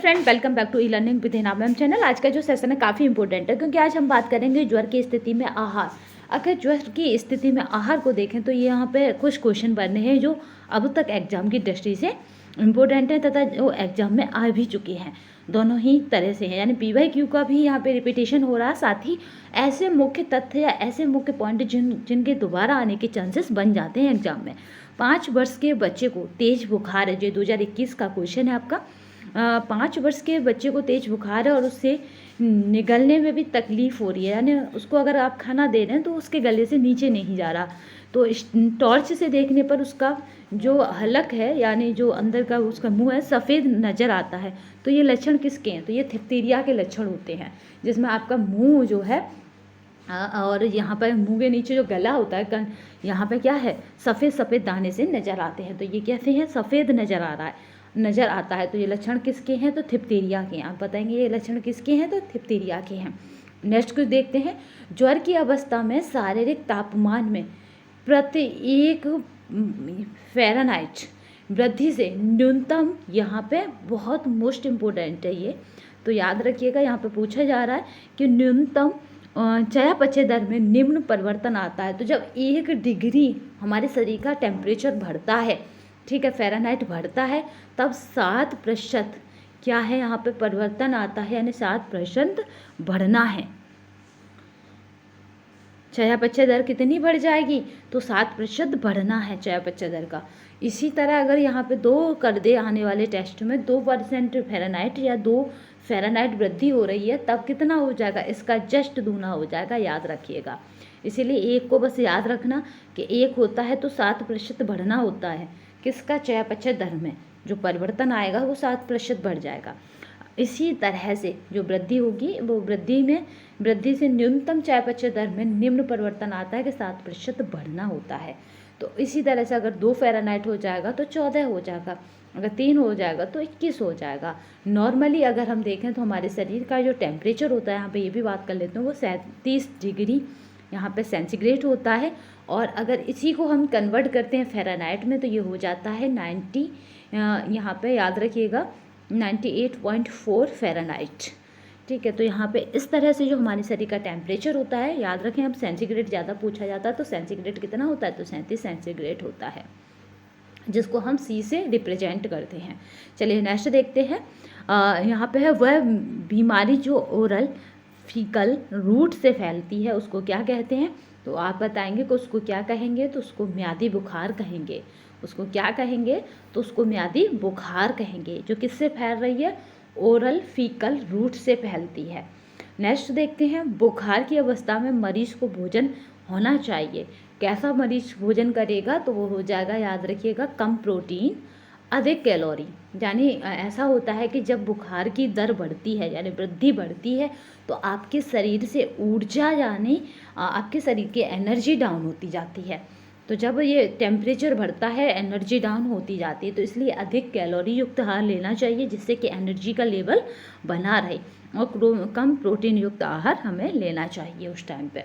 Friend, welcome back to e learning with Hina ma'am channel. आज का जो सेशन है काफ़ी इंपॉर्टेंट है क्योंकि आज हम बात करेंगे ज्वर की स्थिति में आहार। अगर ज्वर की स्थिति में आहार को देखें तो ये यहाँ पे कुछ क्वेश्चन बने हैं जो अब तक एग्जाम की दृष्टि से इम्पोर्टेंट है तथा जो एग्जाम में आ भी चुके हैं। दोनों ही तरह से हैं, यानी PYQ का भी यहाँ पे रिपीटेशन हो रहा है, साथ ही ऐसे मुख्य तथ्य या ऐसे मुख्य पॉइंट जिनके दोबारा आने के चांसेस बन जाते हैं एग्जाम में। 5 वर्ष के बच्चे को तेज बुखार है, जो 2021 का क्वेश्चन है आपका। 5 वर्ष के बच्चे को तेज बुखार है और उससे निगलने में भी तकलीफ हो रही है, यानी उसको अगर आप खाना दे रहे हैं तो उसके गले से नीचे नहीं जा रहा। तो टॉर्च से देखने पर उसका जो हलक है, यानी जो अंदर का उसका मुंह है, सफ़ेद नज़र आता है। तो ये लक्षण किसके हैं? तो ये डिप्थीरिया के लक्षण होते हैं, जिसमें आपका मुंह जो है और यहाँ पर मुंह के नीचे जो गला होता है, यहाँ पे क्या है, सफ़ेद सफ़ेद दाने से नज़र आते हैं। तो ये कैसे हैं? सफ़ेद नज़र आता है। तो ये लक्षण किसके हैं? तो डिप्थीरिया के हैं। आप बताएंगे ये लक्षण किसके हैं? तो डिप्थीरिया के हैं। नेक्स्ट कुछ देखते हैं। ज्वर की अवस्था में शारीरिक तापमान में प्रति 1 फ़ारेनहाइट वृद्धि से न्यूनतम, यहाँ पे बहुत मोस्ट इम्पोर्टेंट है ये, तो याद रखिएगा। यहाँ पे पूछा जा रहा है कि न्यूनतम चयापचय दर में निम्न परिवर्तन आता है। तो जब 1 डिग्री हमारे शरीर का टेम्परेचर बढ़ता है, ठीक है, फ़ारेनहाइट बढ़ता है, तब 7% क्या है यहाँ पे परिवर्तन आता है, यानी 7% बढ़ना है। चयापचय दर कितनी बढ़ जाएगी? तो 7% बढ़ना है चयापचय दर का। इसी तरह अगर यहाँ पे 2 कर दे, आने वाले टेस्ट में 2% फ़ारेनहाइट या 2 फ़ारेनहाइट वृद्धि हो रही है, तब कितना हो जाएगा? इसका जस्ट दूना हो जाएगा, याद रखिएगा। इसीलिए 1 को बस याद रखना कि 1 होता है तो 7% बढ़ना होता है। किसका? चयापचय दर में जो परिवर्तन आएगा वो 7% बढ़ जाएगा। इसी तरह से जो वृद्धि होगी वो वृद्धि से न्यूनतम चयापचय दर में निम्न परिवर्तन आता है कि 7% बढ़ना होता है। तो इसी तरह से अगर 2 फ़ारेनहाइट हो जाएगा तो 14 हो जाएगा, अगर 3 हो जाएगा तो 21 हो जाएगा। नॉर्मली अगर हम देखें तो हमारे शरीर का जो टेम्परेचर होता है, यहाँ पे ये भी बात कर लेते हैं, वो 37 डिग्री यहाँ पे सेंटीग्रेड होता है। और अगर इसी को हम कन्वर्ट करते हैं फ़ारेनहाइट में तो ये हो जाता है 90, यहाँ पे याद रखिएगा 98.4 फ़ारेनहाइट, ठीक है। तो यहाँ पे इस तरह से जो हमारे शरीर का टेम्परेचर होता है, याद रखें। अब सेंटीग्रेड ज़्यादा पूछा जाता है तो सेंटीग्रेड कितना होता है? तो 37 सेंटीग्रेड होता है, जिसको हम C से रिप्रेजेंट करते हैं। चलिए नेक्स्ट देखते हैं। यहाँ पे है वह बीमारी जो ओरल फीकल रूट से फैलती है, उसको क्या कहते हैं? तो आप बताएंगे कि उसको क्या कहेंगे? तो उसको म्यादी बुखार कहेंगे। उसको क्या कहेंगे? तो उसको म्यादी बुखार कहेंगे, जो किससे फैल रही है? ओरल फीकल रूट से फैलती है। नेक्स्ट देखते हैं। बुखार की अवस्था में मरीज को भोजन होना चाहिए। कैसा मरीज भोजन करेगा? तो वो हो जाएगा, याद रखिएगा, कम प्रोटीन अधिक कैलोरी। यानी ऐसा होता है कि जब बुखार की दर बढ़ती है, यानी वृद्धि बढ़ती है, तो आपके शरीर से ऊर्जा, यानी आपके शरीर की एनर्जी डाउन होती जाती है। तो जब ये टेम्परेचर बढ़ता है, एनर्जी डाउन होती जाती है, तो इसलिए अधिक कैलोरी युक्त आहार लेना चाहिए, जिससे कि एनर्जी का लेवल बना रहे। और कम प्रोटीन युक्त आहार हमें लेना चाहिए उस टाइम पे।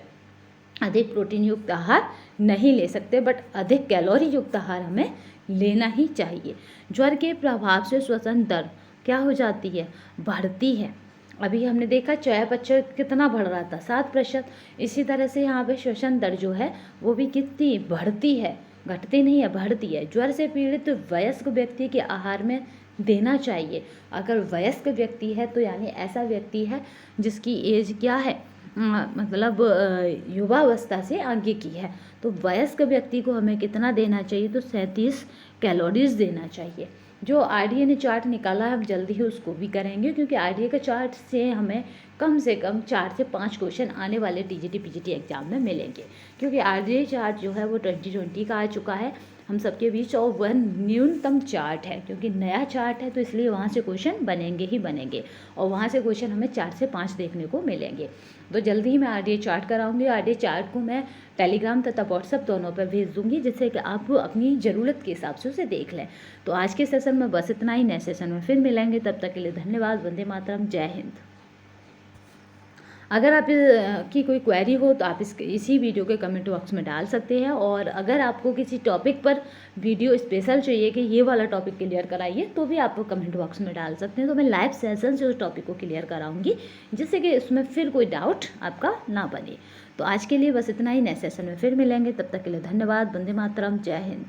अधिक प्रोटीन युक्त आहार नहीं ले सकते, बट अधिक कैलोरी युक्त आहार हमें लेना ही चाहिए। ज्वर के प्रभाव से श्वसन दर क्या हो जाती है? बढ़ती है। अभी हमने देखा चयापचय कितना बढ़ रहा था? 7%। इसी तरह से यहाँ पे श्वसन दर जो है वो भी कितनी बढ़ती है, घटती नहीं है, बढ़ती है। ज्वर से पीड़ित वयस्क व्यक्ति के आहार में देना चाहिए। अगर वयस्क व्यक्ति है तो यानी ऐसा व्यक्ति है जिसकी एज क्या है, मतलब युवावस्था से आगे की है, तो वयस्क व्यक्ति को हमें कितना देना चाहिए? तो 37 कैलोरीज देना चाहिए। जो RDA ने चार्ट निकाला है, हम जल्दी ही उसको भी करेंगे, क्योंकि RDA का चार्ट से हमें कम से कम 4 से 5 क्वेश्चन आने वाले TGT PGT एग्जाम में मिलेंगे, क्योंकि RDA चार्ट जो है वो 2020 का आ चुका है हम सबके बीच, और वह न्यूनतम चार्ट है, क्योंकि नया चार्ट है, तो इसलिए वहाँ से क्वेश्चन बनेंगे ही बनेंगे, और वहाँ से क्वेश्चन हमें 4 से 5 देखने को मिलेंगे। तो जल्दी ही मैं RDA चार्ट कराऊंगी। RDA चार्ट को मैं टेलीग्राम तथा व्हाट्सएप दोनों पर भेज दूंगी, जिससे कि आप अपनी ज़रूरत के हिसाब से उसे देख लें। तो आज के सेशन में बस इतना ही। नए सेशन में फिर मिलेंगे, तब तक के लिए धन्यवाद। वंदे मातरम, जय हिंद। अगर आप की कोई क्वेरी हो तो आप इसी वीडियो के कमेंट बॉक्स में डाल सकते हैं। और अगर आपको किसी टॉपिक पर वीडियो स्पेशल चाहिए कि ये वाला टॉपिक क्लियर कराइए तो भी आप कमेंट बॉक्स में डाल सकते हैं। तो मैं लाइव सेशन से उस टॉपिक को क्लियर कराऊंगी, जिससे कि उसमें फिर कोई डाउट आपका ना बने। तो आज के लिए बस इतना ही, नेक्स्ट सेशन में फिर मिलेंगे। तब तक के लिए धन्यवाद। वंदे मातरम। जय हिंद।